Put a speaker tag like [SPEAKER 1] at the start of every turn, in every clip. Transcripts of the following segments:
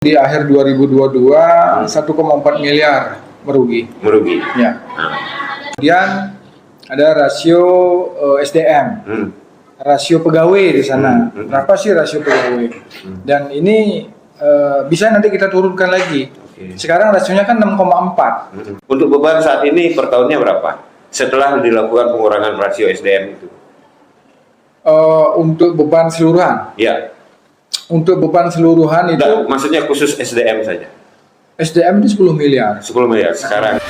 [SPEAKER 1] Di akhir 2022 1,4 miliar merugi. Ya. Kemudian ada rasio SDM, rasio pegawai di sana. Berapa sih rasio pegawai? Dan ini bisa nanti kita turunkan lagi. Sekarang rasionya kan 6,4.
[SPEAKER 2] Untuk beban saat ini per tahunnya berapa? Setelah dilakukan pengurangan rasio SDM itu?
[SPEAKER 1] Untuk beban keseluruhan?
[SPEAKER 2] Ya.
[SPEAKER 1] Untuk beban keseluruhan itu...
[SPEAKER 2] Nggak, maksudnya khusus SDM saja?
[SPEAKER 1] SDM itu 10 miliar.
[SPEAKER 2] 10 miliar sekarang.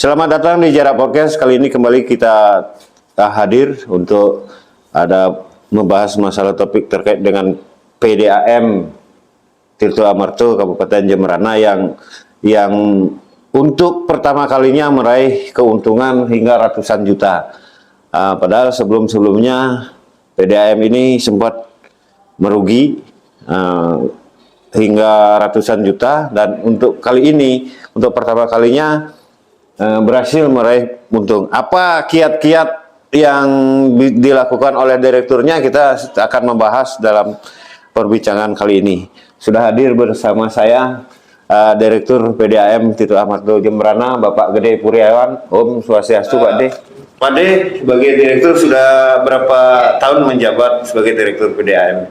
[SPEAKER 2] Selamat datang di Jarak Podcast. Kali ini kembali kita hadir untuk ada membahas masalah topik terkait dengan PDAM Tirto Amarto Kabupaten Jemberana yang untuk pertama kalinya meraih keuntungan hingga ratusan juta. Padahal sebelum-sebelumnya PDAM ini sempat merugi hingga ratusan juta, dan untuk kali ini, untuk pertama kalinya berhasil meraih untung. Apa kiat-kiat yang dilakukan oleh direkturnya, kita akan membahas dalam perbincangan kali ini. Sudah hadir bersama saya Direktur PDAM Tirto Amarto Jemberana, Bapak Gede Puriawan. Om Swastiastu, Pak De. Pak De, sebagai direktur sudah berapa tahun menjabat sebagai direktur PDAM?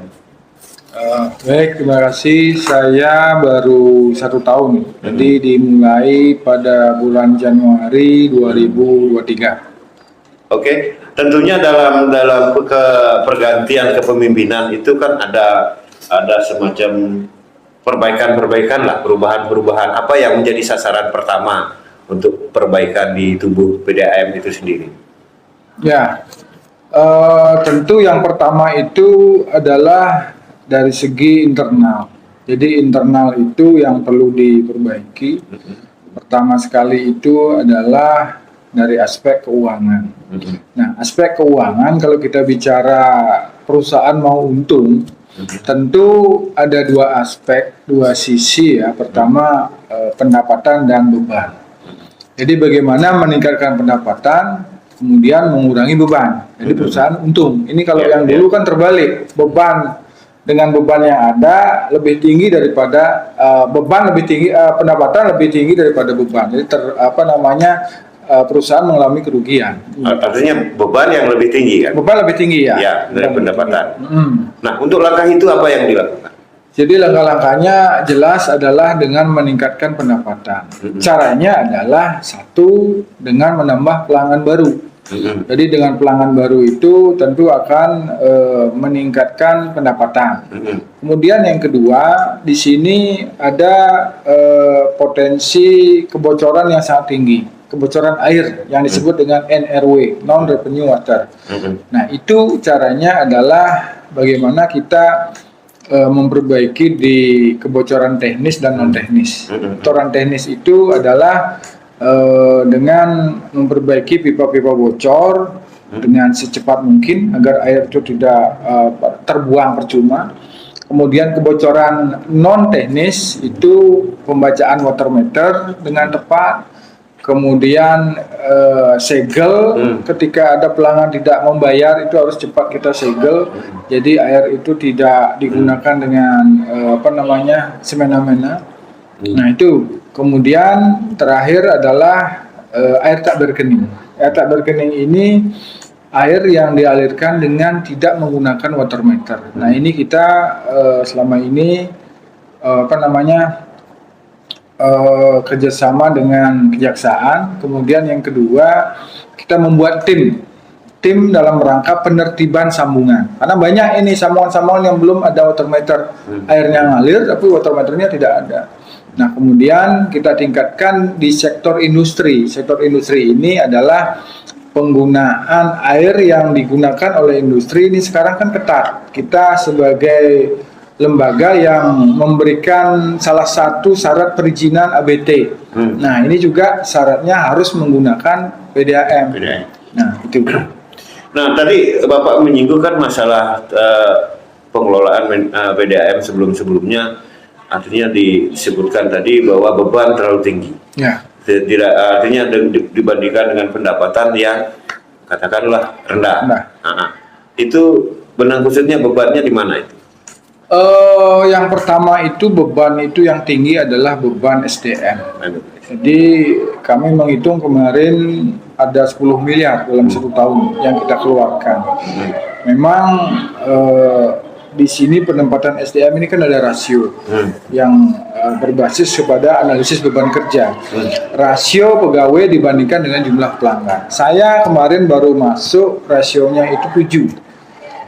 [SPEAKER 1] Baik, terima kasih. Saya baru 1 tahun. Jadi dimulai pada bulan Januari 2023.
[SPEAKER 2] Oke, tentunya dalam pergantian kepemimpinan itu kan ada semacam perbaikan lah, perubahan apa yang menjadi sasaran pertama untuk perbaikan di tubuh PDAM itu sendiri?
[SPEAKER 1] Ya, tentu yang pertama itu adalah dari segi internal. Jadi internal itu yang perlu diperbaiki. Pertama sekali itu adalah dari aspek keuangan. Nah, aspek keuangan kalau kita bicara perusahaan mau untung, tentu ada 2 aspek, 2 sisi ya. Pertama pendapatan dan beban. Jadi bagaimana meningkatkan pendapatan, kemudian mengurangi beban. Jadi perusahaan untung. Ini kalau yang dulu kan terbalik, beban dengan beban yang ada lebih tinggi daripada beban lebih tinggi, pendapatan lebih tinggi daripada beban. Jadi perusahaan mengalami kerugian.
[SPEAKER 2] Artinya beban yang lebih tinggi kan?
[SPEAKER 1] Beban lebih tinggi ya.
[SPEAKER 2] Ya, dari pendapatan. Nah, untuk langkah itu apa yang dilakukan?
[SPEAKER 1] Jadi langkah-langkahnya jelas adalah dengan meningkatkan pendapatan. Caranya adalah satu, dengan menambah pelanggan baru. Jadi dengan pelanggan baru itu tentu akan meningkatkan pendapatan. Kemudian yang kedua, di sini ada potensi kebocoran yang sangat tinggi, kebocoran air yang disebut dengan NRW, non revenue water. Nah, itu caranya adalah bagaimana kita memperbaiki di kebocoran teknis dan non teknis. Kebocoran teknis itu adalah dengan memperbaiki pipa-pipa bocor dengan secepat mungkin agar air itu tidak terbuang percuma. Kemudian kebocoran non teknis itu pembacaan water meter dengan tepat. Kemudian segel, ketika ada pelanggan tidak membayar itu harus cepat kita segel. Jadi air itu tidak digunakan dengan semena-mena. Nah itu. Kemudian terakhir adalah air tak berkening. Air tak berkening ini air yang dialirkan dengan tidak menggunakan water meter. Nah ini kita selama ini kerjasama dengan kejaksaan. Kemudian yang kedua, kita membuat tim dalam rangka penertiban sambungan. Karena banyak ini sambungan-sambungan yang belum ada water meter, airnya ngalir tapi water meternya tidak ada. Nah kemudian kita tingkatkan di sektor industri. Sektor industri ini adalah penggunaan air yang digunakan oleh industri ini sekarang kan ketat. Kita sebagai lembaga yang memberikan salah satu syarat perizinan ABT. Nah ini juga syaratnya harus menggunakan PDAM. Nah itu.
[SPEAKER 2] Nah tadi Bapak menyinggung kan masalah pengelolaan PDAM sebelum-sebelumnya, artinya disebutkan tadi bahwa beban terlalu tinggi.
[SPEAKER 1] Ya.
[SPEAKER 2] Tidak, artinya dibandingkan dengan pendapatan yang katakanlah rendah.
[SPEAKER 1] Rendah.
[SPEAKER 2] Itu benang khususnya bebannya di mana itu?
[SPEAKER 1] Yang pertama itu beban itu yang tinggi adalah beban SDM. Jadi kami menghitung kemarin ada 10 miliar dalam 1 tahun yang kita keluarkan. Memang di sini penempatan SDM ini kan ada rasio yang berbasis kepada analisis beban kerja. Rasio pegawai dibandingkan dengan jumlah pelanggan. Saya kemarin baru masuk, rasionya itu 7.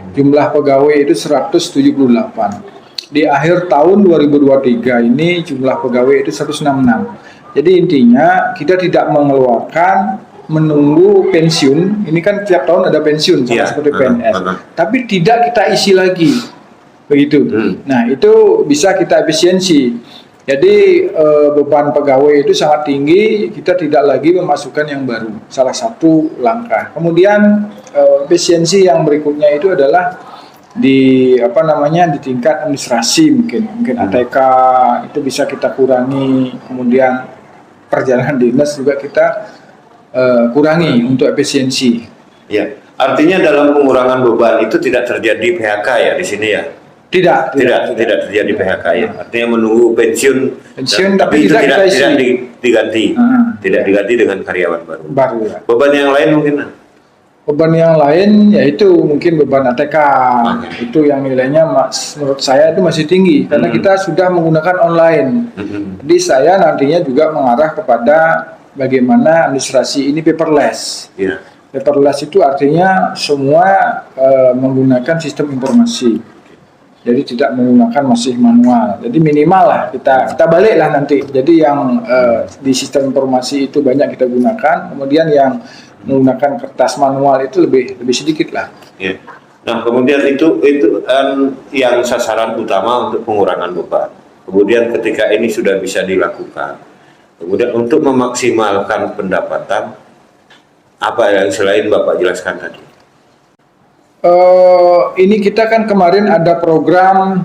[SPEAKER 1] Jumlah pegawai itu 178. Di akhir tahun 2023 ini jumlah pegawai itu 166. Jadi intinya kita tidak mengeluarkan menunggu pensiun. Ini kan tiap tahun ada pensiun sama seperti PNS. Tapi tidak kita isi lagi. Begitu. Nah, itu bisa kita efisiensi. Jadi beban pegawai itu sangat tinggi, kita tidak lagi memasukkan yang baru. Salah satu langkah. Kemudian efisiensi yang berikutnya itu adalah di di tingkat administrasi, mungkin ATK itu bisa kita kurangi. Kemudian perjalanan dinas juga kita kurangi untuk efisiensi.
[SPEAKER 2] Ya, artinya dalam pengurangan beban itu tidak terjadi PHK ya di sini ya? Tidak terjadi PHK ya. Artinya menunggu pensiun tapi itu tidak diganti. Tidak diganti dengan karyawan baru ya. Beban yang lain mungkin?
[SPEAKER 1] Beban yang lain yaitu mungkin beban ATK. Itu yang nilainya menurut saya itu masih tinggi karena kita sudah menggunakan online. Jadi saya nantinya juga mengarah kepada bagaimana administrasi ini paperless. Paperless itu artinya semua menggunakan sistem informasi. Jadi tidak menggunakan masih manual. Jadi minimal lah kita balik lah nanti. Jadi yang di sistem informasi itu banyak kita gunakan. Kemudian yang menggunakan kertas manual itu lebih sedikit lah.
[SPEAKER 2] Ya. Nah kemudian itu yang sasaran utama untuk pengurangan beban. Kemudian ketika ini sudah bisa dilakukan, kemudian untuk memaksimalkan pendapatan, apa yang selain Bapak jelaskan tadi?
[SPEAKER 1] Ini kita kan kemarin ada program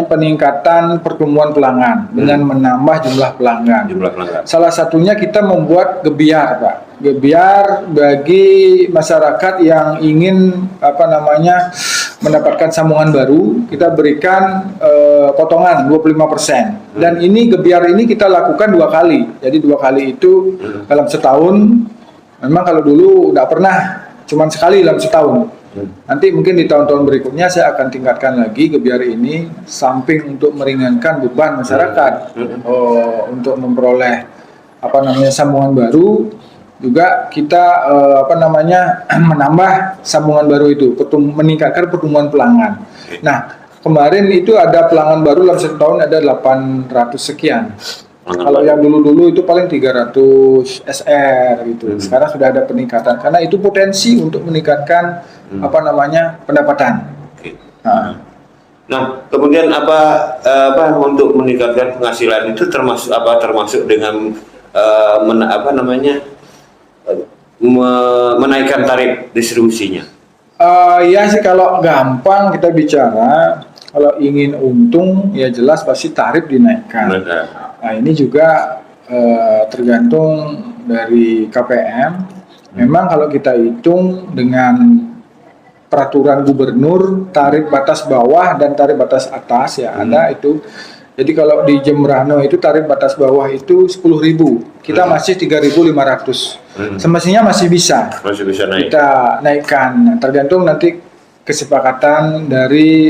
[SPEAKER 1] peningkatan pertumbuhan pelanggan dengan menambah jumlah pelanggan. Salah satunya kita membuat gebiar, Pak. Gebiar bagi masyarakat yang ingin mendapatkan sambungan baru, kita berikan potongan 25%. Dan ini gebiar ini kita lakukan 2 kali. Jadi 2 kali itu dalam setahun. Memang kalau dulu tidak pernah, cuma sekali dalam setahun. Nanti mungkin di tahun-tahun berikutnya saya akan tingkatkan lagi gebiar ini, samping untuk meringankan beban masyarakat untuk memperoleh sambungan baru, juga kita menambah sambungan baru itu, meningkatkan pertumbuhan pelanggan. Nah kemarin itu ada pelanggan baru dalam 1 tahun ada 800 sekian. Kalau yang dulu-dulu itu paling 300 SR gitu. Sekarang sudah ada peningkatan karena itu potensi untuk meningkatkan pendapatan.
[SPEAKER 2] Nah, kemudian apa untuk meningkatkan penghasilan itu termasuk dengan menaikkan tarif distribusinya?
[SPEAKER 1] Ya sih kalau gampang kita bicara, kalau ingin untung ya jelas pasti tarif dinaikkan. Nah ini juga tergantung dari KPM. Memang kalau kita hitung dengan peraturan gubernur, tarif batas bawah dan tarif batas atas ya ada itu. Jadi kalau di Jembrano itu tarif batas bawah itu 10.000, kita masih 3.500. Semestinya masih bisa naik. Kita naikkan. Tergantung nanti kesepakatan dari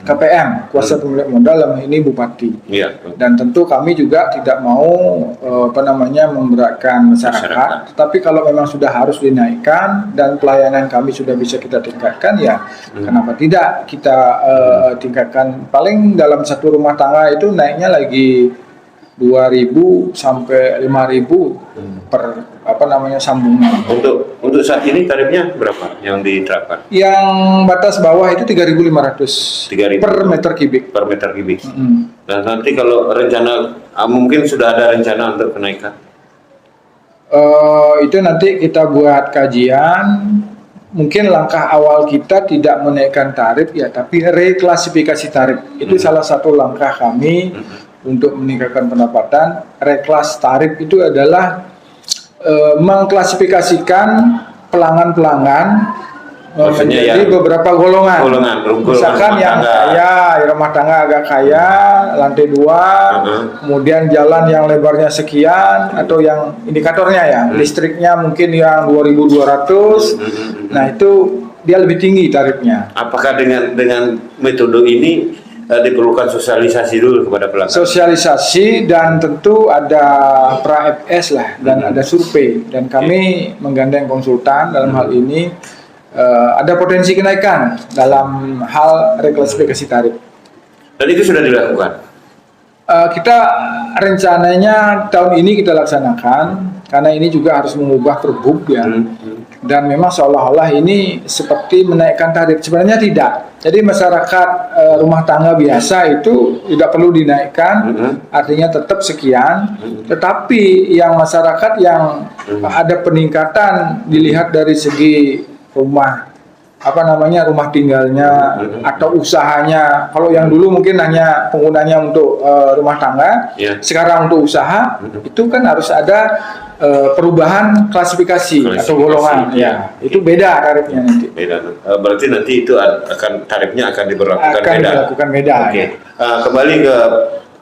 [SPEAKER 1] KPM, kuasa pemilik modal dalam ini Bupati. Dan tentu kami juga tidak mau memberatkan masyarakat. Tapi kalau memang sudah harus dinaikkan dan pelayanan kami sudah bisa kita tingkatkan, ya kenapa tidak kita tingkatkan. Paling dalam satu rumah tangga itu naiknya lagi 2.000 sampai 5.000 per sambungan.
[SPEAKER 2] Untuk saat ini tarifnya berapa yang diterapkan?
[SPEAKER 1] Yang batas bawah itu 3.500 per meter kubik. Nah nanti kalau rencana mungkin sudah ada rencana untuk kenaikan? Itu nanti kita buat kajian. Mungkin langkah awal kita tidak menaikkan tarif ya, tapi reklasifikasi tarif. Itu salah satu langkah kami untuk meningkatkan pendapatan. Reklas tarif itu adalah mengklasifikasikan pelanggan-pelanggan
[SPEAKER 2] Maksudnya
[SPEAKER 1] menjadi
[SPEAKER 2] yang
[SPEAKER 1] beberapa golongan. Misalkan
[SPEAKER 2] rumah
[SPEAKER 1] yang
[SPEAKER 2] tangga.
[SPEAKER 1] kaya, rumah tangga agak kaya, lantai 2, kemudian jalan yang lebarnya sekian, atau yang indikatornya ya, listriknya mungkin yang 2.200. Nah, itu dia lebih tinggi tarifnya.
[SPEAKER 2] Apakah dengan metode ini diperlukan sosialisasi dulu kepada pelanggan?
[SPEAKER 1] Sosialisasi dan tentu ada pra-FS lah dan ada survei, dan kami menggandeng konsultan dalam hal ini. Ada potensi kenaikan dalam hal reklasifikasi tarif.
[SPEAKER 2] Dan itu sudah dilakukan?
[SPEAKER 1] Kita rencananya tahun ini kita laksanakan, karena ini juga harus mengubah perbuk ya. Dan memang seolah-olah ini seperti menaikkan tarif. Sebenarnya tidak. Jadi masyarakat rumah tangga biasa itu tidak perlu dinaikkan, artinya tetap sekian. Tetapi yang masyarakat yang ada peningkatan dilihat dari segi rumah rumah tinggalnya atau usahanya. Kalau yang dulu mungkin hanya penggunanya untuk rumah tangga, sekarang untuk usaha, itu kan harus ada perubahan klasifikasi atau golongan. Ya, itu beda tarifnya nanti.
[SPEAKER 2] Beda. Berarti nanti itu tarifnya akan diberlakukan beda. Oke. Kembali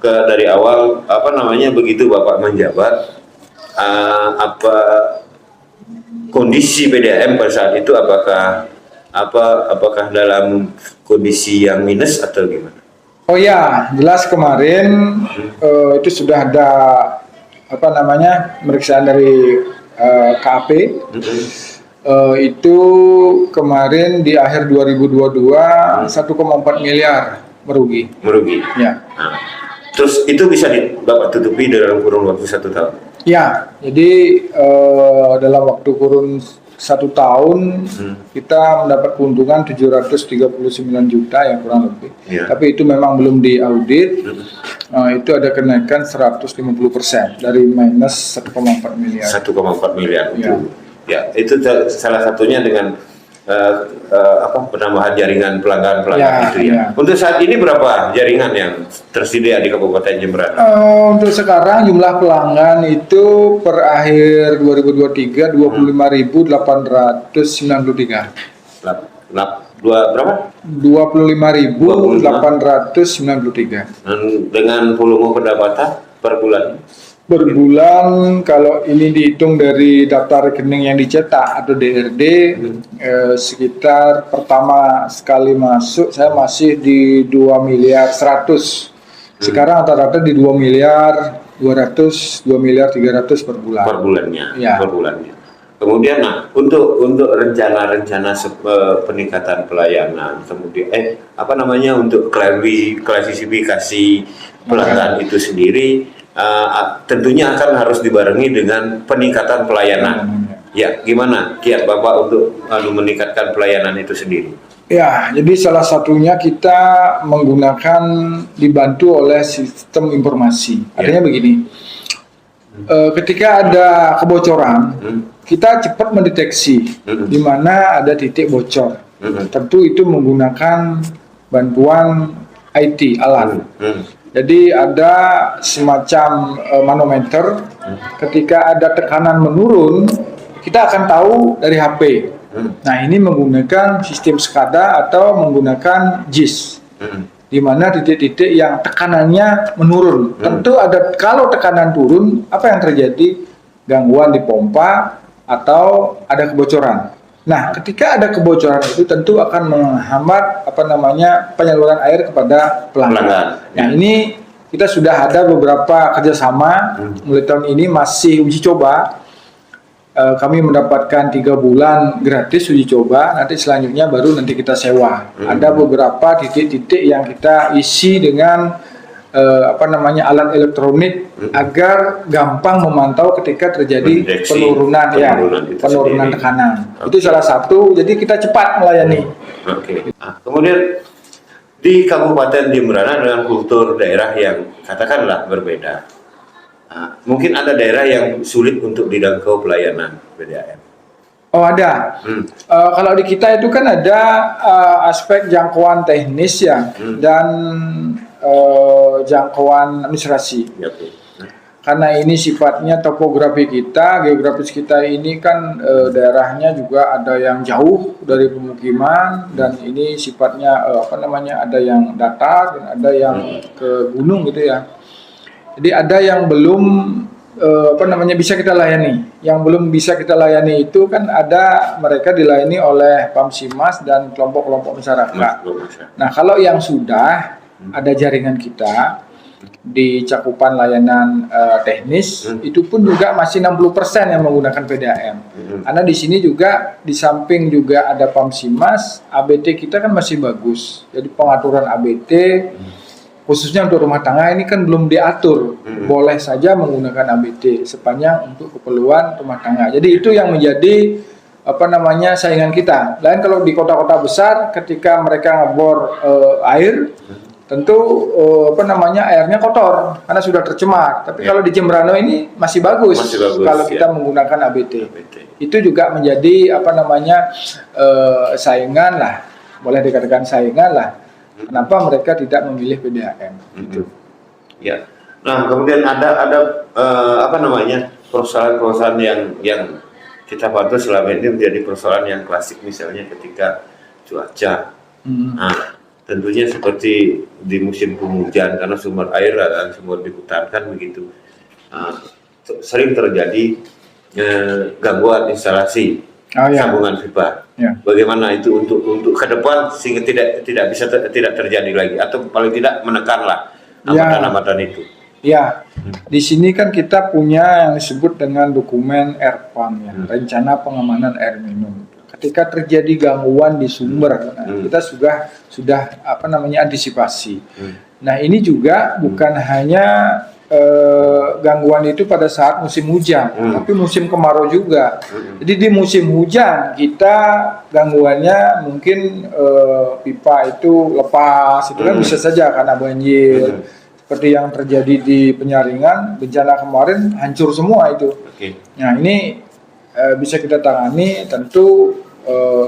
[SPEAKER 2] ke dari awal, begitu Bapak menjabat, kondisi PDAM pada saat itu apakah dalam kondisi yang minus atau gimana?
[SPEAKER 1] Oh ya, jelas kemarin itu sudah ada pemeriksaan dari KAP. Itu kemarin di akhir 2022 1,4 miliar merugi. Ya.
[SPEAKER 2] Nah, terus itu bisa Bapak tutupi dalam kurun waktu 1 tahun? Ya,
[SPEAKER 1] jadi dalam waktu kurun 1 tahun kita mendapat keuntungan 739 juta ya kurang lebih. Tapi itu memang belum diaudit. Itu ada kenaikan 150% dari minus 1,4 miliar.
[SPEAKER 2] 1,4 miliar itu. Ya, itu salah satunya dengan penambahan jaringan pelanggan itu ya. Untuk saat ini berapa jaringan yang tersedia di Kabupaten Jemberana?
[SPEAKER 1] Untuk sekarang jumlah pelanggan itu per akhir 2023 25.893.
[SPEAKER 2] Berapa?
[SPEAKER 1] 25.893.
[SPEAKER 2] Dengan volume pendapatan per bulan?
[SPEAKER 1] Per bulan kalau ini dihitung dari daftar rekening yang dicetak atau DRD, sekitar pertama sekali masuk saya masih di 2 miliar 100. Sekarang rata-rata di 2 miliar 200, 2 miliar 300 per bulan.
[SPEAKER 2] Per bulannya.
[SPEAKER 1] Ya.
[SPEAKER 2] Per bulannya. Kemudian untuk rencana-rencana peningkatan pelayanan, kemudian untuk klasifikasi pelanggan itu sendiri tentunya akan harus dibarengi dengan peningkatan pelayanan. Ya, gimana kiat Bapak untuk meningkatkan pelayanan itu sendiri?
[SPEAKER 1] Ya, jadi salah satunya kita menggunakan dibantu oleh sistem informasi. Artinya begini, ketika ada kebocoran, kita cepat mendeteksi di mana ada titik bocor. Tentu itu menggunakan bantuan IT, alat. Jadi ada semacam manometer, ketika ada tekanan menurun, kita akan tahu dari HP. Nah, ini menggunakan sistem SCADA atau menggunakan JIS, di mana titik-titik yang tekanannya menurun. Tentu kalau tekanan turun, apa yang terjadi? Gangguan di pompa atau ada kebocoran. Nah, ketika ada kebocoran itu tentu akan menghambat penyaluran air kepada pelanggan. Nah, ini kita sudah ada beberapa kerjasama. Mulai tahun ini masih uji coba. Kami mendapatkan 3 bulan gratis uji coba. Nanti selanjutnya baru nanti kita sewa. Ada beberapa titik-titik yang kita isi dengan alat elektronik agar gampang memantau ketika terjadi penurunan tekanan. Itu salah satu. Jadi kita cepat melayani.
[SPEAKER 2] Oke. Kemudian di Kabupaten Jemberana dengan kultur daerah yang katakanlah berbeda, mungkin ada daerah yang sulit untuk didangkau pelayanan PDAM.
[SPEAKER 1] Oh, ada. Kalau di kita itu kan ada aspek jangkauan teknis ya, dan jangkauan administrasi. karena ini sifatnya topografi kita, geografis kita ini kan daerahnya juga ada yang jauh dari pemukiman dan ini sifatnya ada yang datar dan ada yang ke gunung gitu ya. Jadi ada yang belum bisa kita layani. Yang belum bisa kita layani itu kan ada mereka dilayani oleh Pamsimas dan kelompok-kelompok masyarakat. Nah, kalau yang sudah ada jaringan kita di cakupan layanan teknis itu pun juga masih 60% yang menggunakan PDAM. Karena di sini juga di samping juga ada Pamsimas, ABT kita kan masih bagus. Jadi pengaturan ABT khususnya untuk rumah tangga ini kan belum diatur. Boleh saja menggunakan ABT sepanjang untuk keperluan rumah tangga. Jadi itu yang menjadi saingan kita. Lain kalau di kota-kota besar ketika mereka ngebor air tentu airnya kotor karena sudah tercemar. Tapi kalau di Jembrana ini masih bagus, kalau kita menggunakan ABT. Itu juga menjadi saingan lah, boleh dikatakan saingan lah. Kenapa mereka tidak memilih PDAM? Gitu.
[SPEAKER 2] Ya. Nah, kemudian ada persoalan-persoalan yang kita pantau selama ini menjadi persoalan yang klasik, misalnya ketika cuaca. Nah, tentunya seperti di musim penghujan karena sumber air dan sumber di hutan kan begitu, sering terjadi gangguan instalasi sambungan pipa. Bagaimana itu untuk ke depan sehingga tidak terjadi lagi atau paling tidak menekanlah hambatan-hambatan itu.
[SPEAKER 1] Ya, di sini kan kita punya yang disebut dengan dokumen RPAM Rencana Pengamanan Air Minum. Ketika terjadi gangguan di sumber, kita sudah antisipasi. Nah, ini juga bukan hanya gangguan itu pada saat musim hujan, tapi musim kemarau juga. Jadi di musim hujan kita gangguannya mungkin pipa itu lepas, itu kan bisa saja karena banjir. Seperti yang terjadi di Penyaringan, bencana kemarin hancur semua itu. Nah, ini bisa kita tangani tentu.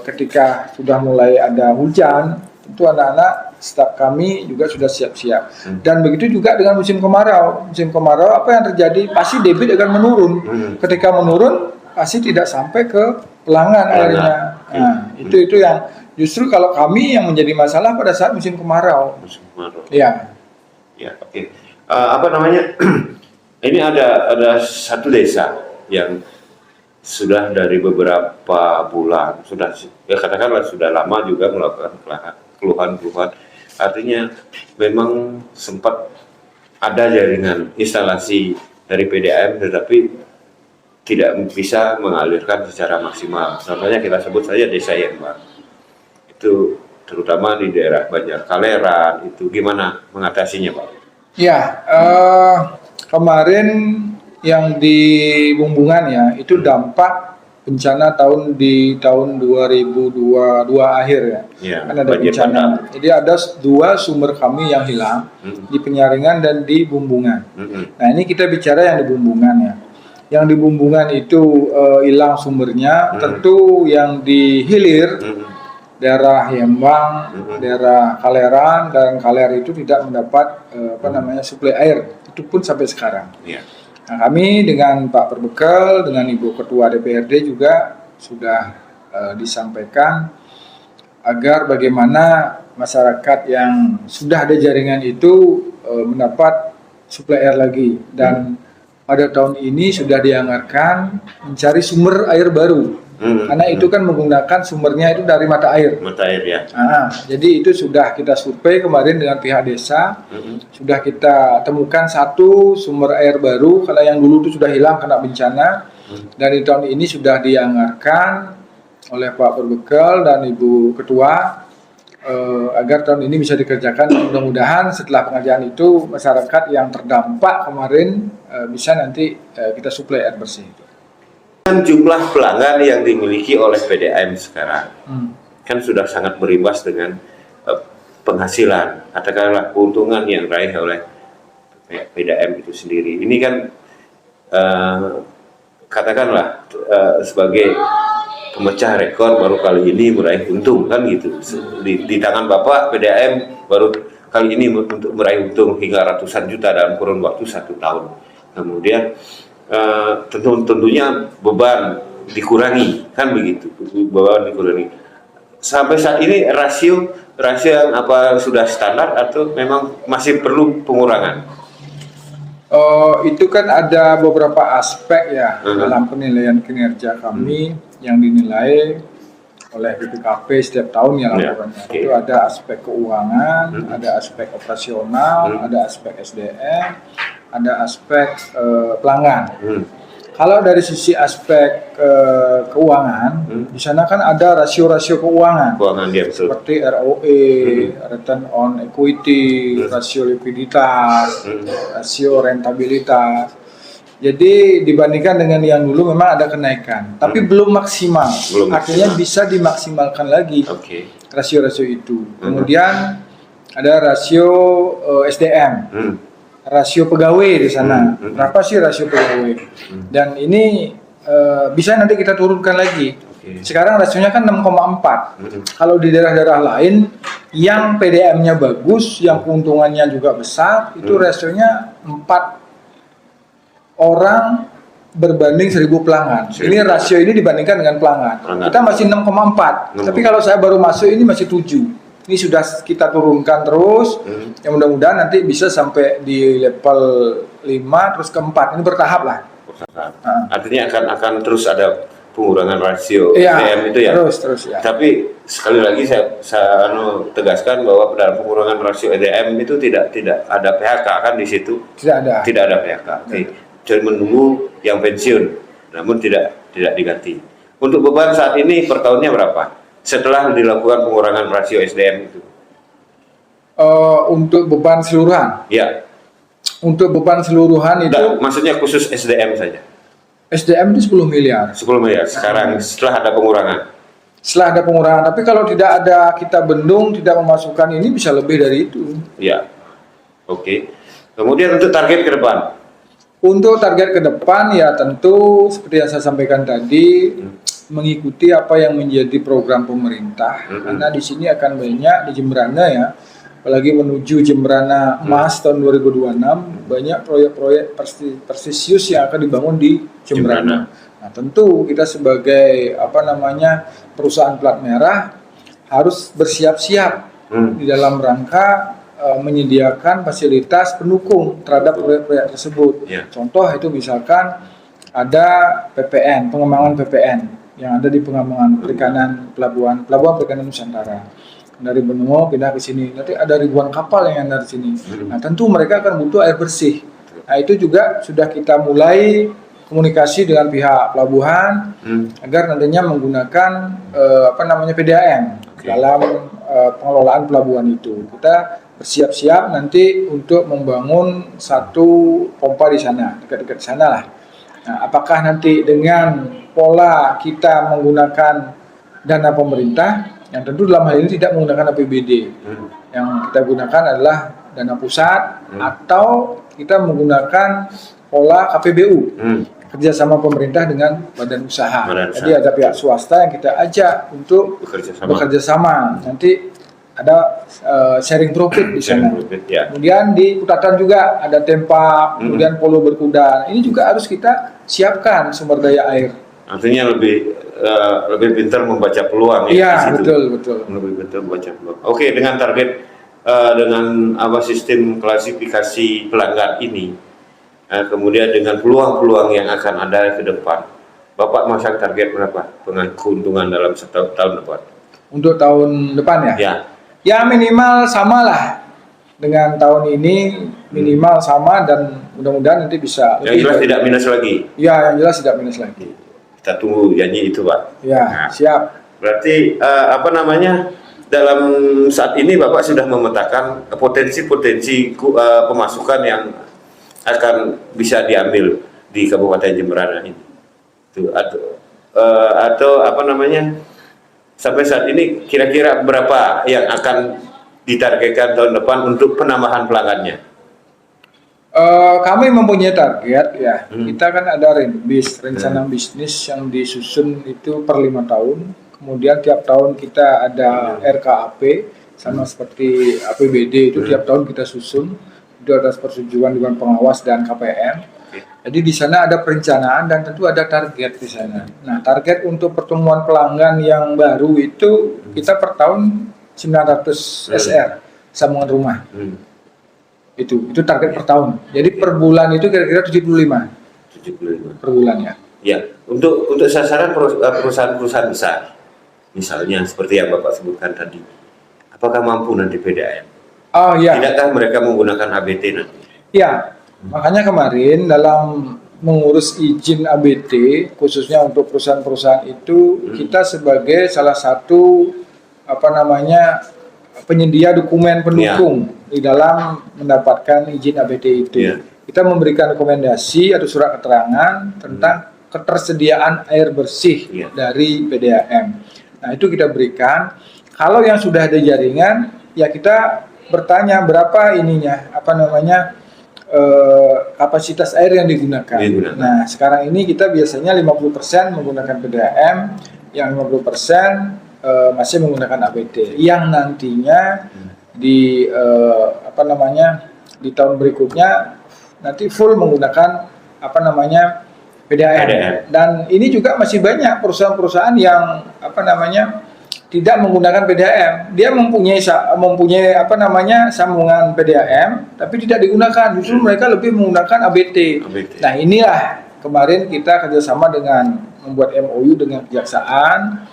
[SPEAKER 1] Ketika sudah mulai ada hujan, tentu anak-anak staf kami juga sudah siap-siap. Dan begitu juga dengan musim kemarau. Musim kemarau apa yang terjadi? Pasti debit akan menurun. Ketika menurun, pasti tidak sampai ke pelanggan airnya. Nah, itu yang justru kalau kami yang menjadi masalah pada saat musim kemarau. Ya.
[SPEAKER 2] Ya, oke. Ini ada satu desa yang sudah dari beberapa bulan, katakanlah sudah lama juga melakukan keluhan-keluhan. Artinya memang sempat ada jaringan instalasi dari PDAM tetapi tidak bisa mengalirkan secara maksimal. Contohnya kita sebut saja Desa Yembang. Itu terutama di daerah Banjar Kaleran, itu gimana mengatasinya, Pak? Ya,
[SPEAKER 1] kemarin yang di Bumbungan ya, itu dampak bencana tahun 2022 akhir ya. Kan ada bencana. Jadi ada 2 sumber kami yang hilang di Penyaringan dan di Bumbungan. Nah, ini kita bicara yang di Bumbungan ya. Yang di Bumbungan itu hilang sumbernya, tentu yang di hilir daerah Yembang, daerah Kaleran dan Kaler itu tidak mendapat suplai air. Itu pun sampai sekarang. Nah, kami dengan Pak Perbekal, dengan Ibu Ketua DPRD juga sudah disampaikan agar bagaimana masyarakat yang sudah ada jaringan itu mendapat suplai air lagi. Dan pada tahun ini sudah dianggarkan mencari sumber air baru. Karena itu kan menggunakan sumbernya itu dari mata air.
[SPEAKER 2] Mata air ya.
[SPEAKER 1] Nah, jadi itu sudah kita survei kemarin dengan pihak desa. Sudah kita temukan 1 sumber air baru karena yang dulu itu sudah hilang karena bencana. Dan di tahun ini sudah dianggarkan oleh Pak Perbekal dan Ibu Ketua agar tahun ini bisa dikerjakan. Mudah-mudahan setelah pengerjaan itu masyarakat yang terdampak kemarin bisa nanti kita suplai air bersih.
[SPEAKER 2] Jumlah pelanggan yang dimiliki oleh PDAM sekarang kan sudah sangat berimbas dengan penghasilan, katakanlah keuntungan yang diraih oleh PDAM itu sendiri. Ini kan katakanlah sebagai pemecah rekor baru kali ini meraih untung kan gitu. Di tangan Bapak PDAM baru kali ini untuk meraih untung hingga ratusan juta dalam kurun waktu 1 tahun. kemudian tentunya beban dikurangi, kan begitu, beban dikurangi. Sampai saat ini rasio yang apa sudah standar atau memang masih perlu pengurangan?
[SPEAKER 1] Itu kan ada beberapa aspek ya dalam penilaian kinerja kami yang dinilai oleh BPKP setiap tahun ya laporannya. Itu ada aspek keuangan, ada aspek operasional, ada aspek SDM, ada aspek pelanggan. Kalau dari sisi aspek keuangan, di sana kan ada rasio-rasio keuangan.
[SPEAKER 2] Keuangan dia betul.
[SPEAKER 1] Seperti ROE, return on equity, rasio likuiditas, rasio rentabilitas. Jadi dibandingkan dengan yang dulu memang ada kenaikan, tapi belum maksimal. Artinya bisa dimaksimalkan lagi rasio-rasio itu. Kemudian ada rasio SDM. Rasio pegawai di sana. Berapa sih rasio pegawai? Dan ini bisa nanti kita turunkan lagi. Sekarang rasionya kan 6,4. Kalau di daerah-daerah lain yang PDM-nya bagus, yang keuntungannya juga besar, itu rasionya 4 orang berbanding 1000 pelanggan. Ini rasio ini dibandingkan dengan pelanggan. Kita masih 6,4. Tapi kalau saya baru masuk ini masih 7. Ini sudah kita turunkan terus. Yang mudah-mudahan nanti bisa sampai di level 5 terus ke 4. Ini bertahap lah.
[SPEAKER 2] Artinya akan terus ada pengurangan rasio SDM itu ya.
[SPEAKER 1] Terus ya.
[SPEAKER 2] Tapi sekali lagi saya tegaskan bahwa dalam pengurangan rasio SDM itu tidak ada PHK kan di situ. Tidak ada PHK. Jadi menunggu yang pensiun, namun tidak diganti. Untuk beban saat ini per tahunnya berapa? Setelah dilakukan pengurangan rasio SDM itu?
[SPEAKER 1] Untuk beban keseluruhan?
[SPEAKER 2] Ya.
[SPEAKER 1] Untuk beban keseluruhan itu?
[SPEAKER 2] Maksudnya khusus SDM saja?
[SPEAKER 1] SDM itu 10 miliar. 10
[SPEAKER 2] miliar, sekarang setelah ada pengurangan?
[SPEAKER 1] Setelah ada pengurangan, tapi kalau tidak ada kita bendung, tidak memasukkan ini bisa lebih dari itu.
[SPEAKER 2] Ya, oke. Kemudian untuk target ke depan?
[SPEAKER 1] Untuk target ke depan ya tentu seperti yang saya sampaikan tadi, mengikuti apa yang menjadi program pemerintah, karena di sini akan banyak di Jemberana ya, apalagi menuju Jemberana Emas tahun 2026, banyak proyek-proyek prestisius yang akan dibangun di Jemberana. Nah tentu kita sebagai perusahaan plat merah harus bersiap-siap di dalam rangka menyediakan fasilitas pendukung terhadap proyek-proyek tersebut. Contoh itu misalkan ada PPN, pengembangan PPN yang ada di pengembangan perikanan pelabuhan perikanan Nusantara. Dari Benua pindah ke sini, nanti ada ribuan kapal yang ada di sini. Nah tentu mereka akan butuh air bersih. Nah itu juga sudah kita mulai komunikasi dengan pihak pelabuhan agar nantinya menggunakan PDAM dalam pengelolaan pelabuhan itu. Kita bersiap-siap nanti untuk membangun satu pompa di sana, dekat-dekat sana lah. Nah, apakah nanti dengan pola kita menggunakan dana pemerintah, yang tentu dalam hal ini tidak menggunakan APBD, yang kita gunakan adalah dana pusat atau kita menggunakan pola KPBU, kerjasama pemerintah dengan badan usaha. Jadi ada pihak swasta yang kita ajak untuk bekerja sama. Nanti ada sharing profit di sana. Kemudian di Kutatan juga ada tempat, kemudian polo berkuda. Ini juga harus kita siapkan sumber daya air.
[SPEAKER 2] Artinya lebih pintar membaca peluang ya.
[SPEAKER 1] Iya, betul.
[SPEAKER 2] Lebih pintar membaca peluang. Oke, dengan target dengan sistem klasifikasi pelanggan ini, kemudian dengan peluang-peluang yang akan ada ke depan, Bapak masang target berapa dengan keuntungan dalam tahun depan? Untuk tahun depan ya? Ya minimal samalah dengan tahun ini, minimal sama, dan mudah-mudahan nanti bisa. Yang jelas tidak minus lagi? Ya, yang jelas tidak minus lagi. Kita tunggu janji itu Pak. Ya, siap. Berarti dalam saat ini Bapak sudah memetakan potensi-potensi pemasukan yang akan bisa diambil di Kabupaten Jemberana ini. Sampai saat ini kira-kira berapa yang akan ditargetkan tahun depan untuk penambahan pelanggannya? Kami mempunyai target ya. Kita kan ada rencana bisnis yang disusun itu per 5 tahun. Kemudian tiap tahun kita ada RKAP sama seperti APBD itu tiap tahun kita susun. Itu atas persetujuan Dewan Pengawas dan KPM.
[SPEAKER 1] Jadi di sana ada perencanaan dan tentu ada target di sana. Nah, target untuk pertemuan pelanggan yang baru itu kita per tahun 900 SR sambungan rumah. Itu target per tahun. Jadi per bulan itu kira-kira 75 per bulan ya.
[SPEAKER 2] Ya, untuk sasaran perusahaan-perusahaan besar, misalnya seperti yang Bapak sebutkan tadi, apakah mampu nanti PDAM?
[SPEAKER 1] Oh ya.
[SPEAKER 2] Tidakkah mereka menggunakan ABT nanti?
[SPEAKER 1] Ya, makanya kemarin dalam mengurus izin ABT khususnya untuk perusahaan-perusahaan itu kita sebagai salah satu penyedia dokumen pendukung di dalam mendapatkan izin ABT itu. Kita memberikan rekomendasi atau surat keterangan tentang ketersediaan air bersih dari PDAM. Nah, itu kita berikan. Kalau yang sudah ada jaringan, ya kita bertanya berapa kapasitas air yang digunakan. Nah, sekarang ini kita biasanya 50% menggunakan PDAM, yang 50% masih menggunakan ABT. Yang nantinya di tahun berikutnya nanti full menggunakan PDAM. Dan ini juga masih banyak perusahaan-perusahaan yang tidak menggunakan PDAM. Dia mempunyai sambungan PDAM tapi tidak digunakan. Justru mereka lebih menggunakan ABT. Nah, inilah kemarin kita kerjasama dengan membuat MOU dengan kejaksaan.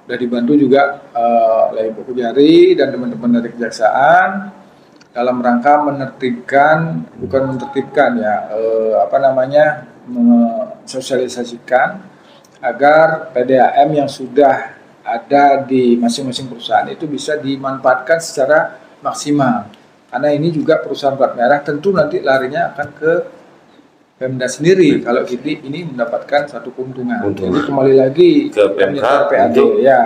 [SPEAKER 1] Sudah dibantu juga oleh Ibu Kujari dan teman-teman dari kejaksaan dalam rangka mensosialisasikan agar PDAM yang sudah ada di masing-masing perusahaan itu bisa dimanfaatkan secara maksimal. Karena ini juga perusahaan plat merah tentu nanti larinya akan ke Pemda sendiri kalau ini mendapatkan satu keuntungan. Jadi kembali lagi
[SPEAKER 2] ke Pemda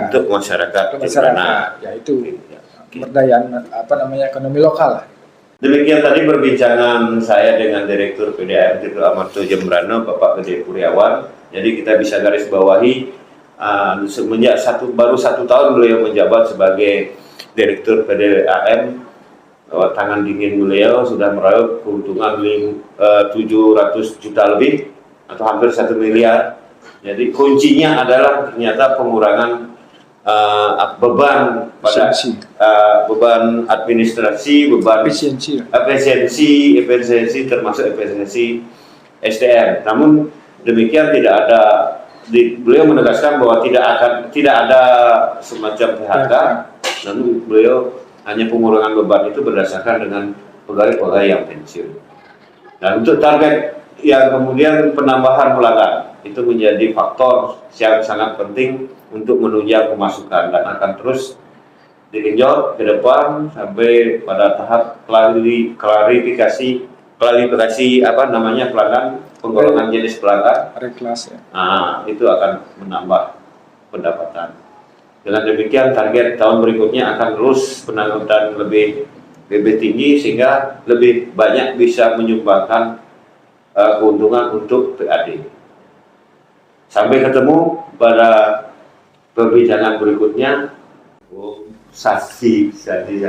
[SPEAKER 2] untuk masyarakat.
[SPEAKER 1] Ya itu pemberdayaan ekonomi lokal.
[SPEAKER 2] Demikian tadi perbincangan saya dengan Direktur PDAM Tirto Amarto Jembrana, Bapak Gede Kuryawan. Jadi kita bisa garis bawahi semenjak baru satu tahun beliau menjabat sebagai Direktur PDAM, tangan dingin beliau sudah meraup keuntungan 700 juta lebih atau hampir 1 miliar. Jadi kuncinya adalah ternyata pengurangan beban pada beban administrasi, beban efisiensi termasuk efisiensi SDM. Namun demikian beliau menegaskan bahwa tidak ada semacam PHK, namun beliau hanya pengurangan beban itu berdasarkan dengan pegawai-pegawai yang pensiun. Dan untuk target yang kemudian penambahan pelanggan itu menjadi faktor yang sangat penting untuk menunjang pemasukan dan akan terus digenjot ke depan sampai pada tahap klarifikasi pelanggan, penggolongan jenis pelanggan, itu akan menambah pendapatan. Dengan demikian target tahun berikutnya akan terus penanggutan lebih tinggi sehingga lebih banyak bisa menyumbangkan keuntungan untuk PAD. Sampai ketemu pada perbincangan berikutnya. Om Sasti Sati.